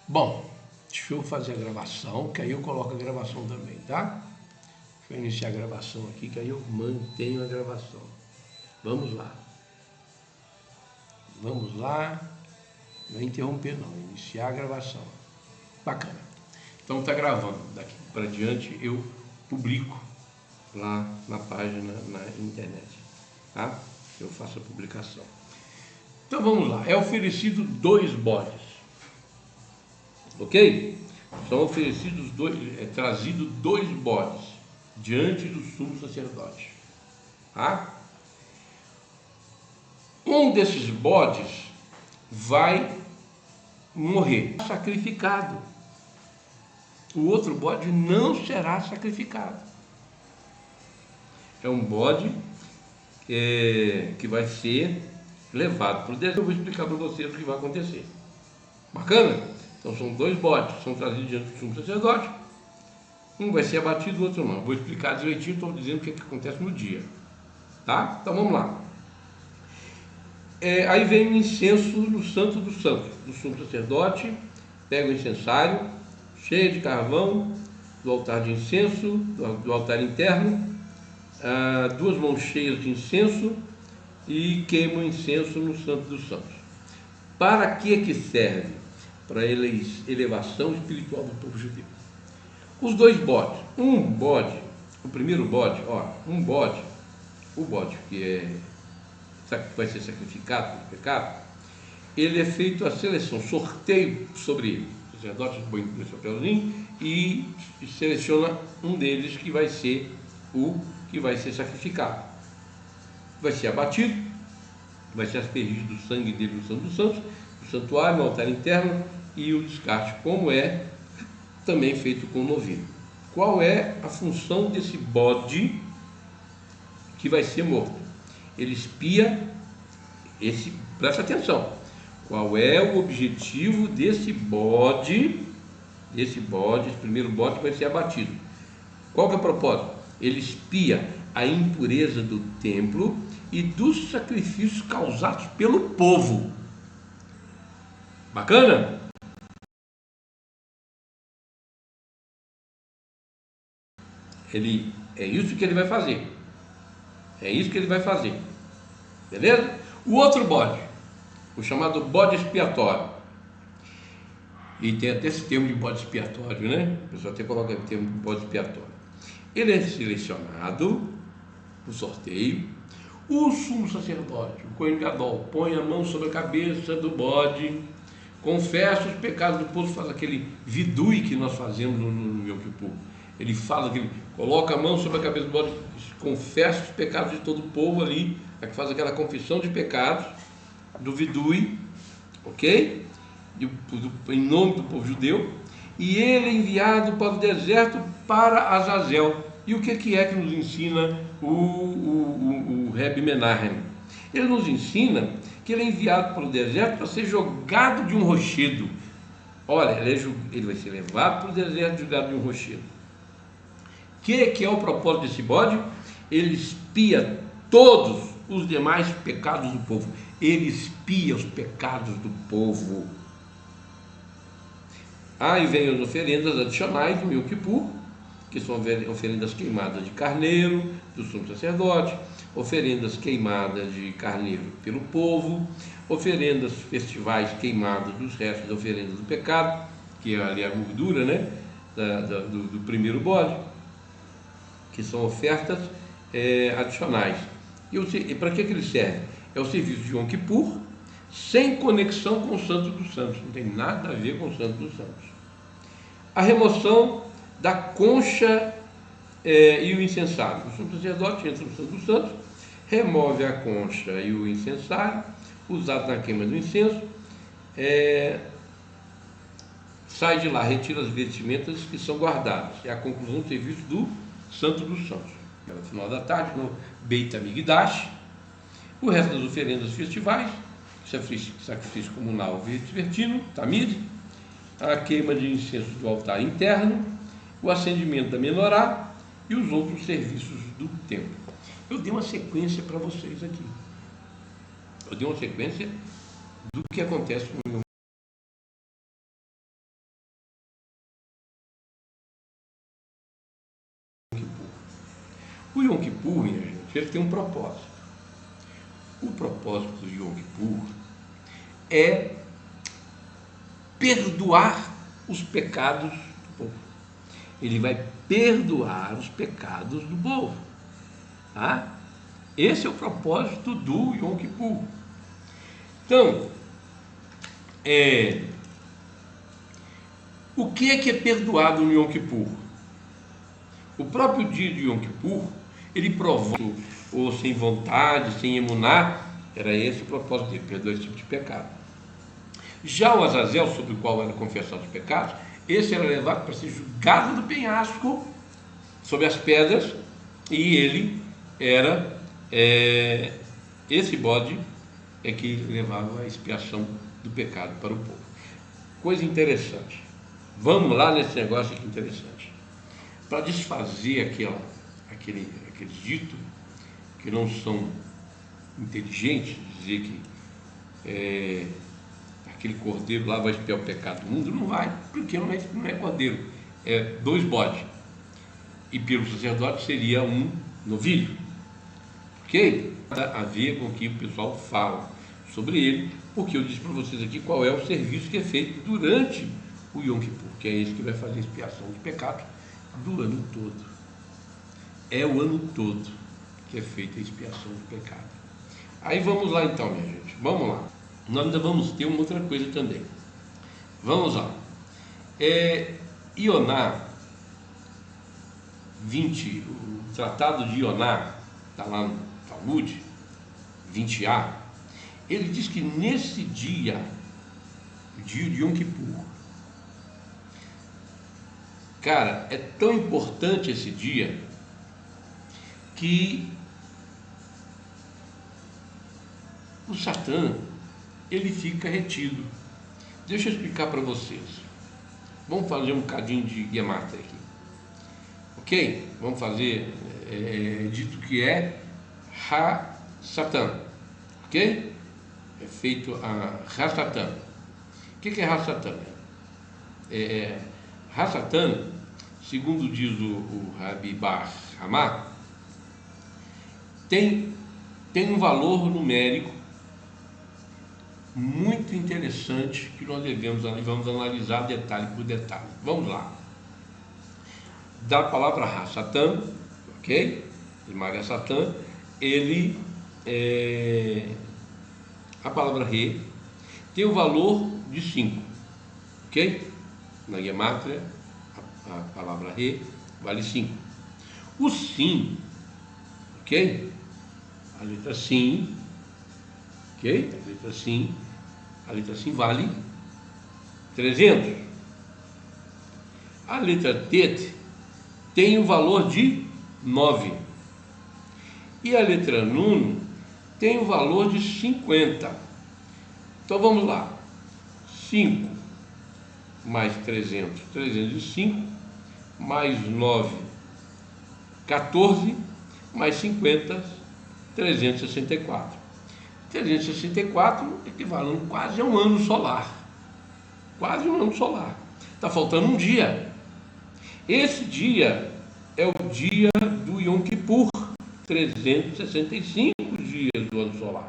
Bom, deixa eu fazer a gravação, que aí eu coloco a gravação também, tá? Deixa eu iniciar a gravação aqui, que aí eu mantenho a gravação. Vamos lá. Vamos lá. Não interromper não, iniciar a gravação. Bacana. Então tá gravando. Daqui para diante eu publico lá na página na internet, tá? Eu faço a publicação. Então vamos lá. É oferecido 2 bodes. Ok? São oferecidos trazido 2 bodes diante do sumo sacerdote. Tá? Um desses bodes vai morrer sacrificado. O outro bode não será sacrificado. É um bode que vai ser levado para o deserto. Eu vou explicar para vocês o que vai acontecer. Bacana? Então são 2 bodes, são trazidos diante do sumo sacerdote. Um vai ser abatido, o outro não. Vou explicar direitinho, estou dizendo o que acontece no dia. Tá? Então vamos lá. Aí vem o incenso no Santo dos Santos, do sumo sacerdote, pega o incensário, cheio de carvão, do altar de incenso, do altar interno, 2 mãos cheias de incenso e queima o incenso no Santo dos Santos. Para que serve? Para a elevação espiritual do povo judeu. Os 2 bodes, o primeiro bode, o bode que vai ser sacrificado pelo pecado, ele é feito a seleção, sorteio sobre ele. O sacerdote põe no chapéuzinho e seleciona um deles que vai ser o que vai ser sacrificado. Vai ser abatido, vai ser aspergido o sangue dele no Santo dos Santos, no santuário, no altar interno, e o descarte, como é também feito com o novilho. Qual é a função desse bode que vai ser morto? Ele espia presta atenção, qual é o objetivo desse bode, esse primeiro bode que vai ser abatido? Qual que é o propósito? Ele espia a impureza do templo e dos sacrifícios causados pelo povo. Bacana? É isso que ele vai fazer. É isso que ele vai fazer. Beleza? O outro bode, o chamado bode expiatório. E tem até esse termo de bode expiatório, né? O pessoal até coloca o termo de bode expiatório. Ele é selecionado no sorteio. O sumo sacerdote, o Cohen Gadol, põe a mão sobre a cabeça do bode, confessa os pecados do povo, faz aquele vidui que nós fazemos no Yom Kippur. Ele fala que ele coloca a mão sobre a cabeça do bode, confessa os pecados de todo o povo ali, faz aquela confissão de pecados do vidui, ok? Em nome do povo judeu. E ele é enviado para o deserto para Azazel. E o que é que nos ensina o Rebbe Menachem? Ele nos ensina que ele é enviado para o deserto para ser jogado de um rochedo. Olha, ele vai ser levado para o deserto, jogado de um rochedo. O que é o propósito desse bode? Ele espia todos os demais pecados do povo. Ele espia os pecados do povo. Aí vem as oferendas adicionais do Yom Kippur, que são oferendas queimadas de carneiro do sumo sacerdote, oferendas queimadas de carneiro pelo povo, oferendas festivais queimadas dos restos da oferenda do pecado, que é ali a gordura, né, do primeiro bode, que são ofertas adicionais. E para que ele serve? É o serviço de Yom Kippur, sem conexão com o Santo dos Santos, não tem nada a ver com o Santo dos Santos. A remoção da concha e o incensário. O sumo sacerdote entra no Santo dos Santos, remove a concha e o incensário, usado na queima do incenso, sai de lá, retira as vestimentas que são guardadas. É a conclusão do serviço do Santo dos Santos. No final da tarde, no Beit Hamikdash, o resto das oferendas festivais, sacrifício comunal vespertino, Tamid, a queima de incenso do altar interno, o acendimento da menorá e os outros serviços do templo. Eu dei uma sequência para vocês aqui. Eu dei uma sequência do que acontece no O Yom Kippur, minha gente, ele tem um propósito. O propósito do Yom Kippur é perdoar os pecados do povo. Ele vai perdoar os pecados do povo. Tá? Esse é o propósito do Yom Kippur. Então, o que é perdoado no Yom Kippur? O próprio dia de Yom Kippur, ele provoca, ou sem vontade, sem emuná, era esse o propósito dele, perdoar esse tipo de pecado. Já o Azazel, sobre o qual era confessado os pecados, esse era levado para ser julgado do penhasco, sobre as pedras, e ele era, esse bode é que levava a expiação do pecado para o povo. Coisa interessante. Vamos lá nesse negócio aqui interessante. Para desfazer aquele dito, que não são inteligentes, dizer que aquele cordeiro lá vai expiar o pecado do mundo, não vai, porque não é cordeiro, é 2 bodes, e pelo sacerdote seria um novilho, ok? Nada a ver com o que o pessoal fala sobre ele, porque eu disse para vocês aqui qual é o serviço que é feito durante o Yom Kippur, que é esse que vai fazer a expiação de pecado do ano todo. É o ano todo que é feita a expiação do pecado. Aí vamos lá então, minha gente, vamos lá. Nós ainda vamos ter uma outra coisa também. Vamos lá. Ioná 20, o tratado de Ioná, está lá no Talmud, 20a, ele diz que nesse dia, o dia de Yom Kippur, cara, é tão importante esse dia que o Satã, ele fica retido. Deixa eu explicar para vocês. Vamos fazer um bocadinho de Gematria aqui. Ok? Vamos fazer dito que é Ha-Satã. Ok? É feito a Ha-Satã. O que é Ha-Satã? Ha-Satã, segundo diz o Rabi Bar Hamá, tem um valor numérico muito interessante que nós vamos analisar detalhe por detalhe. Vamos lá. Da palavra Ha-Satã, ok? Esmaga Satã, a palavra Re tem o valor de 5, ok? Na Gemátria, a palavra Re vale 5. O Sim, ok? A letra Sim, ok? A letra Sim vale 300. A letra Tet tem o valor de 9. E a letra Nun tem o valor de 50. Então vamos lá. 5 mais 300, 305, mais 9, 14, mais 50, 364. 364 equivalendo quase a um ano solar. Quase um ano solar. Está faltando um dia. Esse dia é o dia do Yom Kippur, 365 dias do ano solar.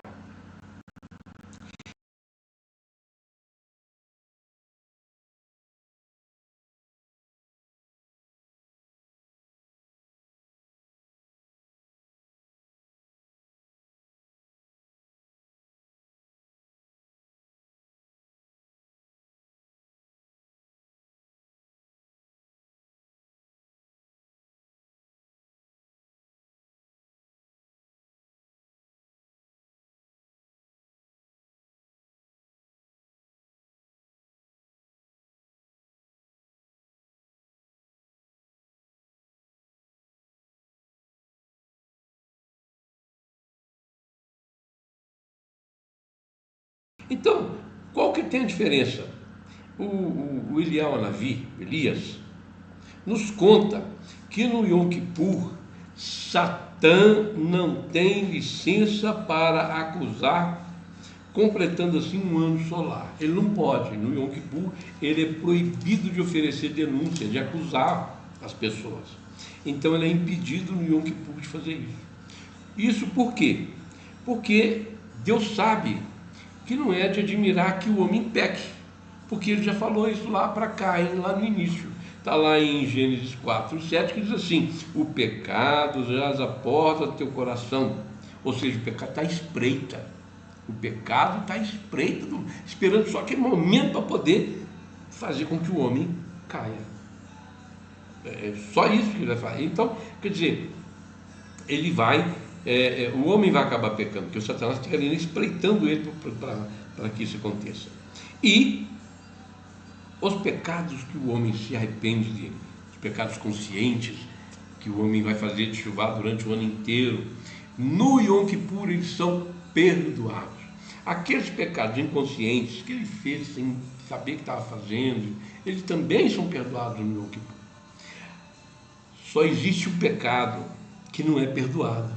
Então, qual que tem a diferença? O Elias, nos conta que no Yom Kippur, Satã não tem licença para acusar, completando assim um ano solar. Ele não pode, no Yom Kippur, ele é proibido de oferecer denúncia, de acusar as pessoas. Então ele é impedido no Yom Kippur de fazer isso. Isso por quê? Porque Deus sabe que não é de admirar que o homem peque, porque ele já falou isso lá para Caim, lá no início. Está lá em Gênesis 4:7, que diz assim: o pecado jaz à porta do teu coração. Ou seja, o pecado está à espreita. O pecado está à espreita, esperando só aquele momento para poder fazer com que o homem caia. É só isso que ele vai fazer. Então, quer dizer, ele vai, o homem vai acabar pecando, porque o Satanás fica ali espreitando ele para que isso aconteça. E os pecados que o homem se arrepende dele, os pecados conscientes que o homem vai fazer de chuvar durante o ano inteiro, no Yom Kippur eles são perdoados. Aqueles pecados inconscientes que ele fez sem saber que estava fazendo, eles também são perdoados no Yom Kippur. Só existe o pecado que não é perdoado.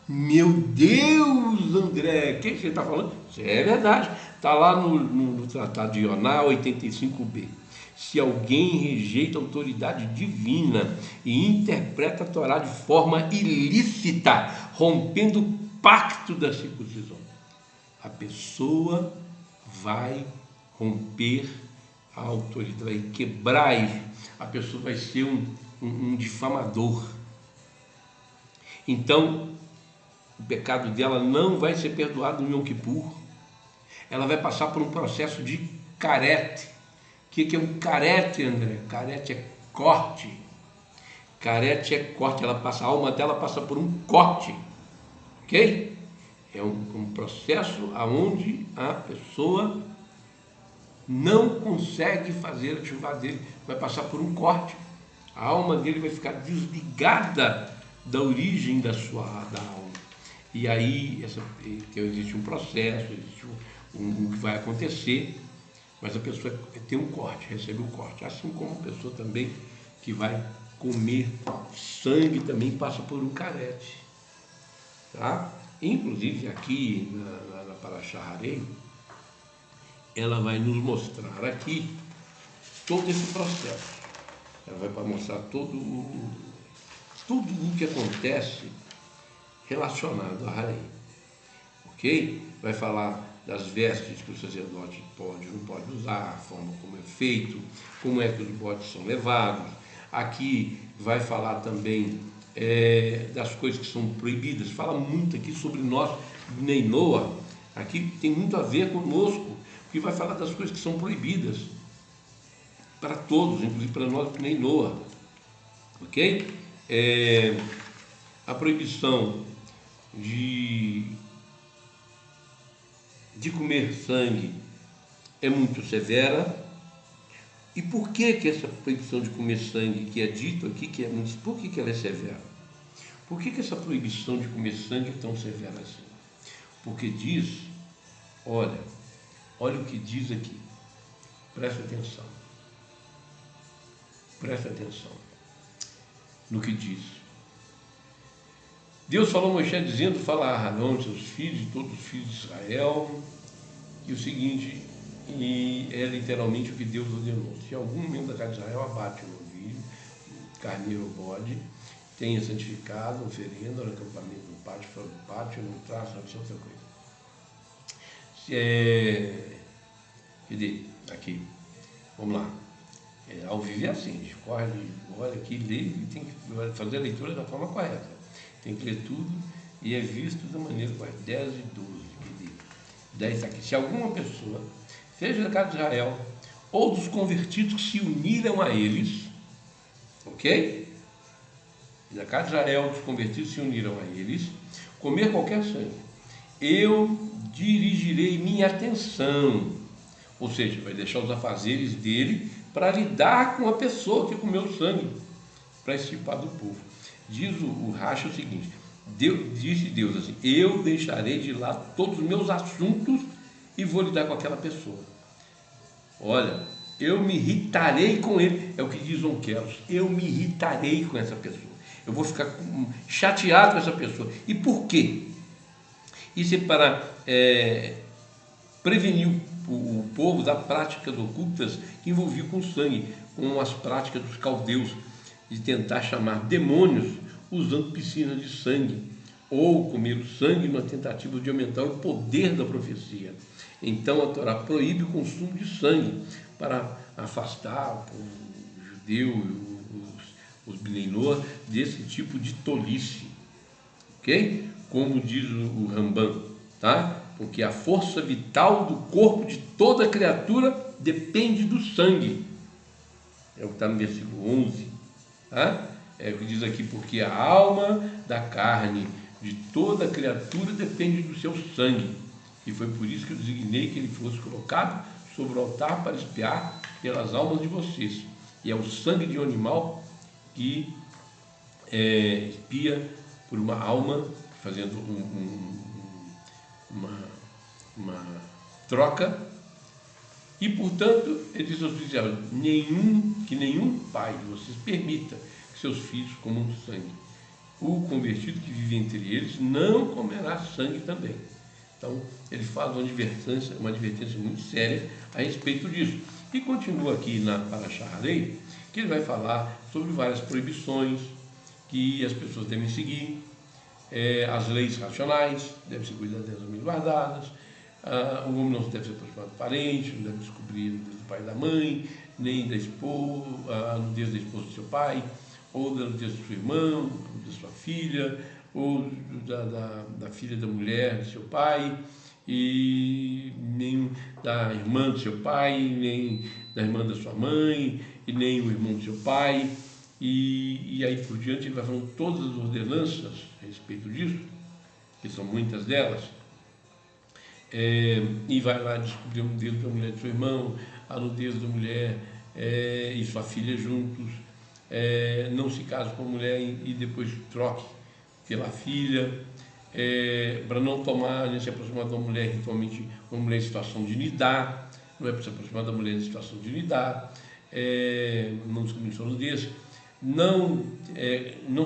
Meu Deus, André, o que você está falando? Isso é verdade. Está lá no Tratado de Ioná 85b. Se alguém rejeita a autoridade divina e interpreta a Torá de forma ilícita, rompendo o pacto da circuncisão, a pessoa vai romper a autoridade, vai quebrar isso. A pessoa vai ser um difamador. Então, o pecado dela não vai ser perdoado no Yom Kippur. Ela vai passar por um processo de carete. O que é um carete, André? Carete é corte. Carete é corte. A alma dela passa por um corte. Ok? É um processo onde a pessoa não consegue fazer a chuva dele. Vai passar por um corte. A alma dele vai ficar desligada da origem da alma. E aí existe um processo, existe um que vai acontecer, mas a pessoa tem um corte, recebe um corte. Assim como a pessoa também que vai comer sangue também passa por um carete. Tá? Inclusive aqui na Parashá Harei, ela vai nos mostrar aqui todo esse processo. Ela vai mostrar tudo o que acontece relacionado a Harei, ok? Vai falar das vestes que o sacerdote pode ou não pode usar, a forma como é feito, como é que os bodes são levados. Aqui vai falar também das coisas que são proibidas. Fala muito aqui sobre nós, Bnei Noah. Aqui tem muito a ver conosco, porque vai falar das coisas que são proibidas para todos, inclusive para nós, Bnei Noah, ok? A proibição de comer sangue é muito severa. E por que essa proibição de comer sangue, que é dito aqui, que é muito, por que ela é severa? Por que essa proibição de comer sangue é tão severa assim? Porque diz, olha o que diz aqui, presta atenção no que diz. Deus falou a Moisés dizendo: fala a Arão, seus filhos e todos os filhos de Israel, e o seguinte, e é literalmente o que Deus ordenou: se algum membro da casa de Israel abate um novilho, carneiro ou bode, tenha santificado, oferenda no acampamento do pátio, fora do pátio, não traz outra coisa. Cadê? Aqui, vamos lá. Ao vivo é assim, a gente corre, olha aqui, lê e tem que fazer a leitura da forma correta. Tem que ler tudo e é visto da maneira correta. 10 e 12. 10 está aqui. Se alguma pessoa, seja da casa de Israel ou dos convertidos que se uniram a eles, ok? Da casa de Israel, dos convertidos que se uniram a eles, comer qualquer sangue, eu dirigirei minha atenção, ou seja, vai deixar os afazeres dele para lidar com a pessoa que comeu sangue, para escapar do povo. Diz o Rashi o seguinte: disse Deus assim: eu deixarei de lado todos os meus assuntos e vou lidar com aquela pessoa. Olha, eu me irritarei com ele, é o que diz Onkelos, eu me irritarei com essa pessoa, eu vou ficar chateado com essa pessoa. E por quê? Isso é para prevenir o povo das práticas ocultas que envolviam com sangue, com as práticas dos caldeus. de tentar chamar demônios usando piscinas de sangue, ou comer o sangue numa tentativa de aumentar o poder da profecia. Então a Torá proíbe o consumo de sangue para afastar o povo judeu, os Bnei Noach, desse tipo de tolice, ok? Como diz o Rambam, tá? Porque a força vital do corpo de toda criatura depende do sangue. É o que está no versículo 11, tá? É o que diz aqui, porque a alma da carne de toda criatura depende do seu sangue. E foi por isso que eu designei que ele fosse colocado sobre o altar para expiar pelas almas de vocês. E é o sangue de um animal que expia por uma alma, fazendo uma troca. E, portanto, ele diz aos filhos: que nenhum pai de vocês permita que seus filhos comam sangue. O convertido que vive entre eles não comerá sangue também. Então, ele faz uma advertência muito séria a respeito disso. E continua aqui na Parashá Harei, que ele vai falar sobre várias proibições que as pessoas devem seguir, as leis racionais, devem ser cuidadosamente guardadas, o homem não deve se aproximar do parente, não deve descobrir a nudez do pai e da mãe, nem da esposa, a nudez da esposa do seu pai, ou da nudez do seu irmão, da sua filha, ou da filha da mulher do seu pai, e nem da irmã do seu pai, nem da irmã da sua mãe, e nem o irmão do seu pai, e aí por diante ele vai falando todas as ordenanças a respeito disso, que são muitas delas, e vai lá descobrir a nudez da mulher do seu irmão, a nudez da mulher e sua filha juntos, não se case com a mulher e depois troque pela filha, para não tomar, nem se aproximar de uma mulher, eventualmente uma mulher em situação de nidá, não é para se aproximar da mulher em situação de nidá, não descobrir sua nudez, não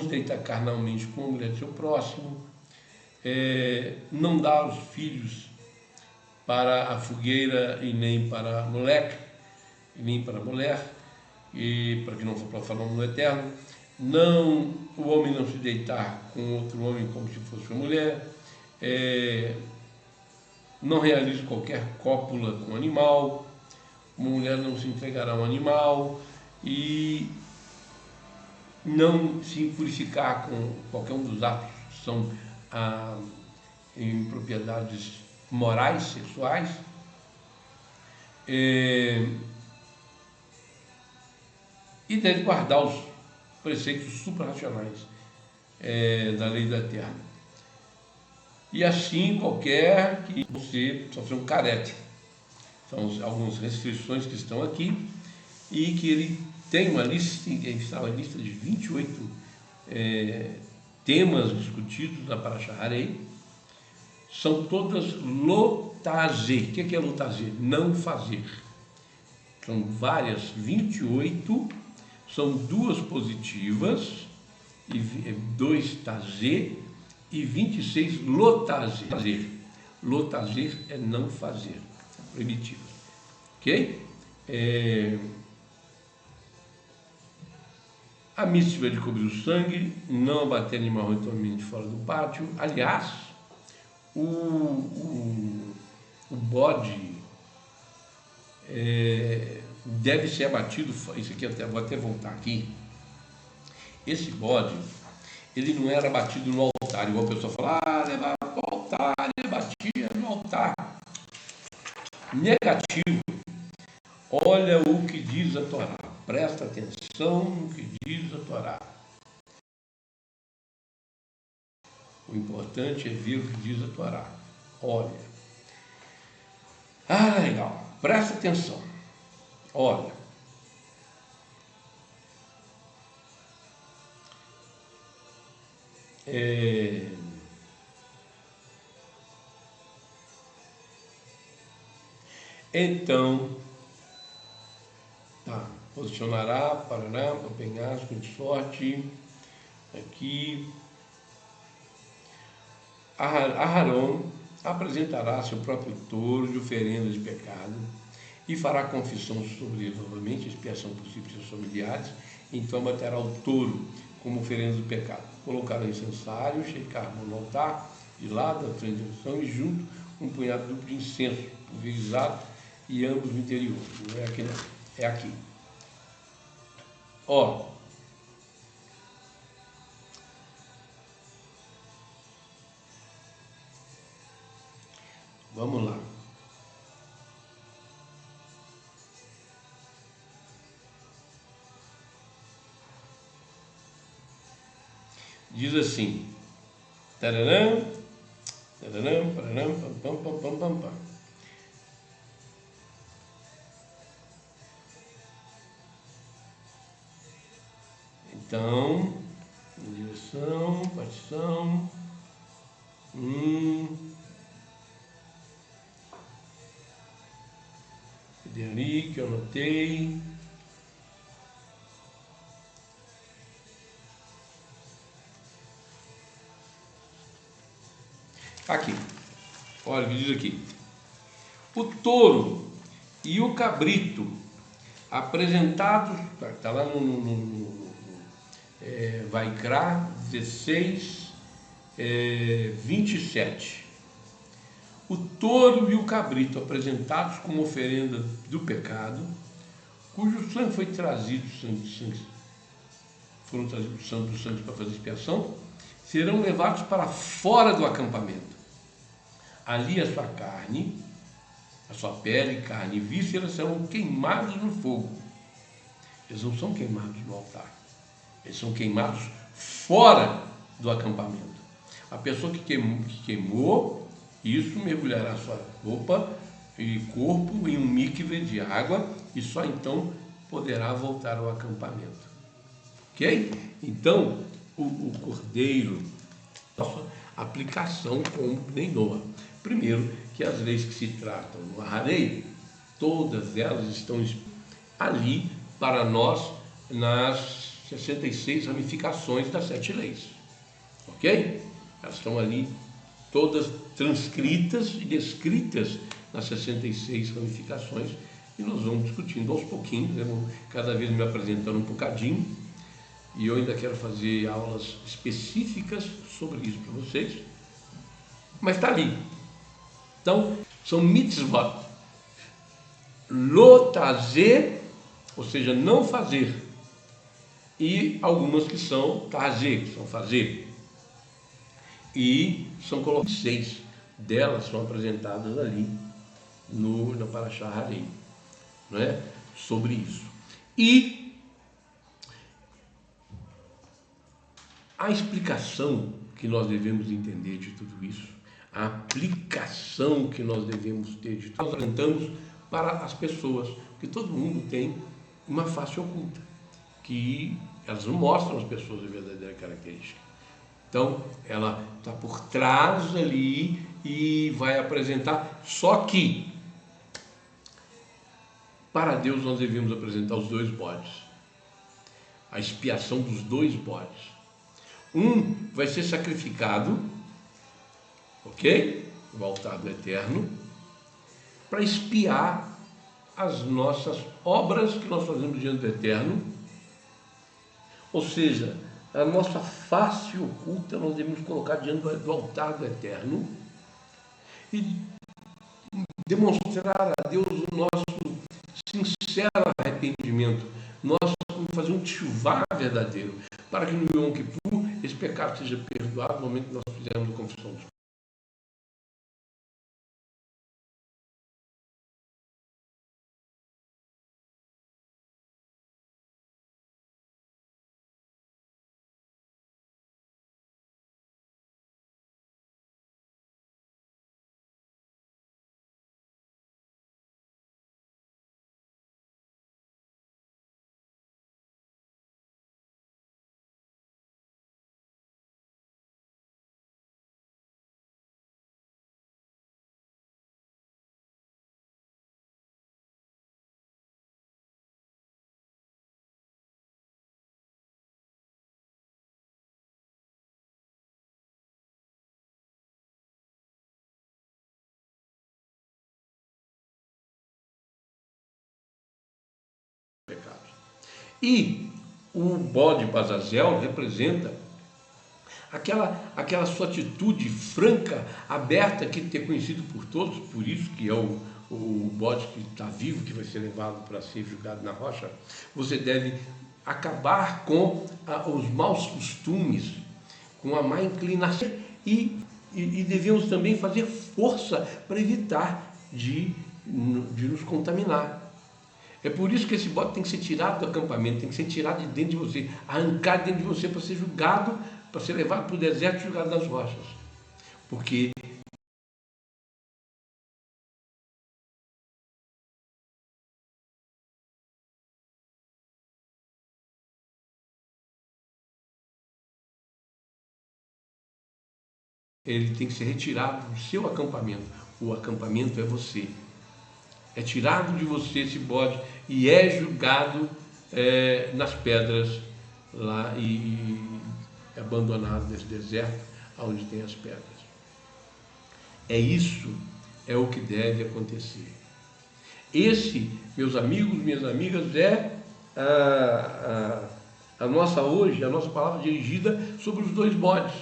se deitar carnalmente com a mulher do seu próximo, não dar os filhos para a fogueira e nem para a moleque, e nem para a mulher, e para que não for profanar no eterno, o homem não se deitar com outro homem como se fosse uma mulher, não realize qualquer cópula com animal, uma mulher não se entregará a um animal, e não se impurificar com qualquer um dos atos que são em propriedades morais, sexuais, e deve guardar os preceitos suprarracionais da lei da terra. E assim qualquer que você sofreu um carete. São algumas restrições que estão aqui e que ele tem uma lista de 28 temas discutidos na Parashá Harei. São todas lotazê. O que é lotazê? Não fazer. São várias, 28, são 2 positivas, e 2 tazê, e 26 lotazê. Lotazê é não fazer, proibitivo. Ok? A mitzvah de cobrir o sangue, não abater animal ritualmente fora do pátio. Aliás, o bode deve ser abatido. Isso aqui vou até voltar aqui. Esse bode, ele não era abatido no altar, igual a pessoa fala, levava para o altar, ele batia no altar. Negativo. Olha o que diz a Torá. Presta atenção no que diz a Torá. O importante é ver o que diz a Torá. Olha. Legal. Presta atenção. Olha. Então, posicionará, parará, para penhasco de sorte, aqui. Aharão apresentará seu próprio touro de oferenda de pecado e fará confissão sobre ele novamente, expiação por si e seus familiares. Então matará o touro como oferenda do pecado. Colocará o incensário, cheio de carvão no altar, de lado, à frente da unção, e junto um punhado duplo de incenso, pulverizado, e ambos no interior. Não é aqui, não. É aqui. Ó, vamos lá. Diz assim: tararã, tararã, pararam, pam, pam, pam, pam, pam. Então, direção, partição, cadê ali que eu anotei? Aqui, olha o que diz aqui: o touro e o cabrito apresentados, está lá no Vaikra 16, 27. O touro e o cabrito apresentados como oferenda do pecado, cujo sangue foi trazido, foram trazidos dos santos para fazer expiação, serão levados para fora do acampamento. Ali a sua carne, a sua pele, carne e vísceras serão queimados no fogo. Eles não são queimados no altar, eles são queimados fora do acampamento. A pessoa que queimou, isso mergulhará sua roupa e corpo em um mikve de água e só então poderá voltar ao acampamento. Ok? Então, o cordeiro, nossa aplicação como nem Noa. Primeiro, que as leis que se tratam no Aharei, todas elas estão ali para nós nas 66 ramificações das 7 leis. Ok? Elas estão ali todas transcritas e descritas nas 66 ramificações e nós vamos discutindo aos pouquinhos, cada vez me apresentando um bocadinho, e eu ainda quero fazer aulas específicas sobre isso para vocês, mas está ali. Então, são mitzvot, lo tazer, ou seja, não fazer, e algumas que são tazer, que são fazer, e são colocadas 6 delas são apresentadas ali no Parashá Harei, não é? Sobre isso. E a explicação que nós devemos entender de tudo isso, a aplicação que nós devemos ter de tudo, nós apresentamos para as pessoas, porque todo mundo tem uma face oculta, que elas não mostram às pessoas a verdadeira característica. Então, ela está por trás ali e vai apresentar, só que para Deus nós devemos apresentar os 2 bodes, a expiação dos 2 bodes. Um vai ser sacrificado, ok? No altar do Eterno, para expiar as nossas obras que nós fazemos diante do Eterno, ou seja, a nossa face oculta nós devemos colocar diante do altar do Eterno e demonstrar a Deus o nosso sincero arrependimento, nós fazer um teshuvá verdadeiro, para que no Yom Kippur esse pecado seja perdoado no momento que nós fizermos a confissão dos E o bode Azazel representa aquela sua atitude franca, aberta, que é conhecido por todos, por isso que é o bode que está vivo, que vai ser levado para ser julgado na rocha. Você deve acabar com os maus costumes, com a má inclinação, e devemos também fazer força para evitar de nos contaminar. É por isso que esse bode tem que ser tirado do acampamento, tem que ser tirado de dentro de você, arrancado dentro de você para ser julgado, para ser levado para o deserto e julgado nas rochas. Porque ele tem que ser retirado do seu acampamento. O acampamento é você. É tirado de você esse bode e é julgado nas pedras lá e abandonado nesse deserto onde tem as pedras. Isso é o que deve acontecer. Esse, meus amigos, minhas amigas, é a nossa palavra dirigida sobre os dois bodes.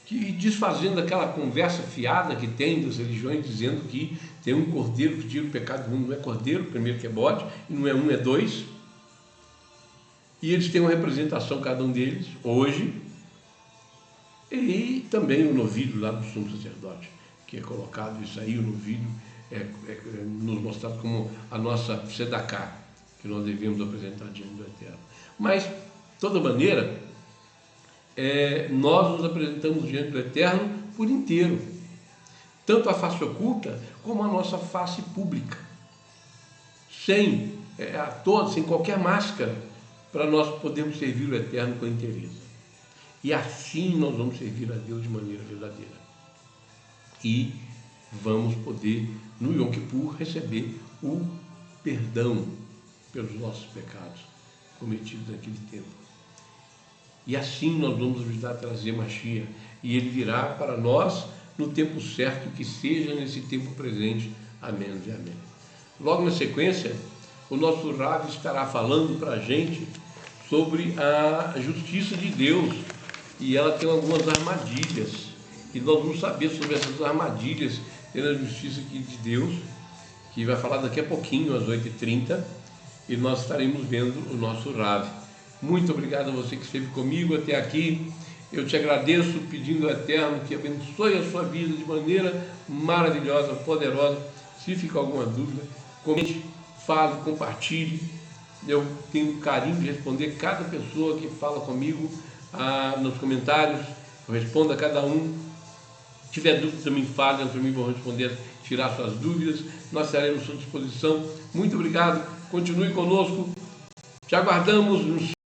Que, desfazendo aquela conversa fiada que tem das religiões, dizendo que tem um cordeiro que tira o pecado do mundo. Não é cordeiro, primeiro que é bode, e não é um, é dois. E eles têm uma representação, cada um deles, hoje, e também o novilho lá do sumo sacerdote, que é colocado isso aí, o novilho é nos mostrado como a nossa tzedakah, que nós devemos apresentar diante do Eterno. Mas, de toda maneira, nós nos apresentamos diante do Eterno por inteiro, tanto a face oculta como a nossa face pública, sem qualquer máscara, para nós podermos servir o Eterno com inteireza. E assim nós vamos servir a Deus de maneira verdadeira. E vamos poder, no Yom Kippur, receber o perdão pelos nossos pecados cometidos naquele tempo. E assim nós vamos ajudar a trazer Mashiach, e ele virá para nós no tempo certo, que seja nesse tempo presente. Amém e amém. Logo na sequência, o nosso Rav estará falando para a gente sobre a justiça de Deus, e ela tem algumas armadilhas, e nós vamos saber sobre essas armadilhas na justiça de Deus, que vai falar daqui a pouquinho, às 8h30, e nós estaremos vendo o nosso Rav. Muito obrigado a você que esteve comigo até aqui. Eu te agradeço, pedindo ao Eterno que abençoe a sua vida de maneira maravilhosa, poderosa. Se ficar alguma dúvida, comente, fale, compartilhe. Eu tenho carinho de responder cada pessoa que fala comigo nos comentários. Eu respondo a cada um. Se tiver dúvida, também fale, nós também vamos responder, tirar suas dúvidas. Nós estaremos à sua disposição. Muito obrigado. Continue conosco. Te aguardamos nos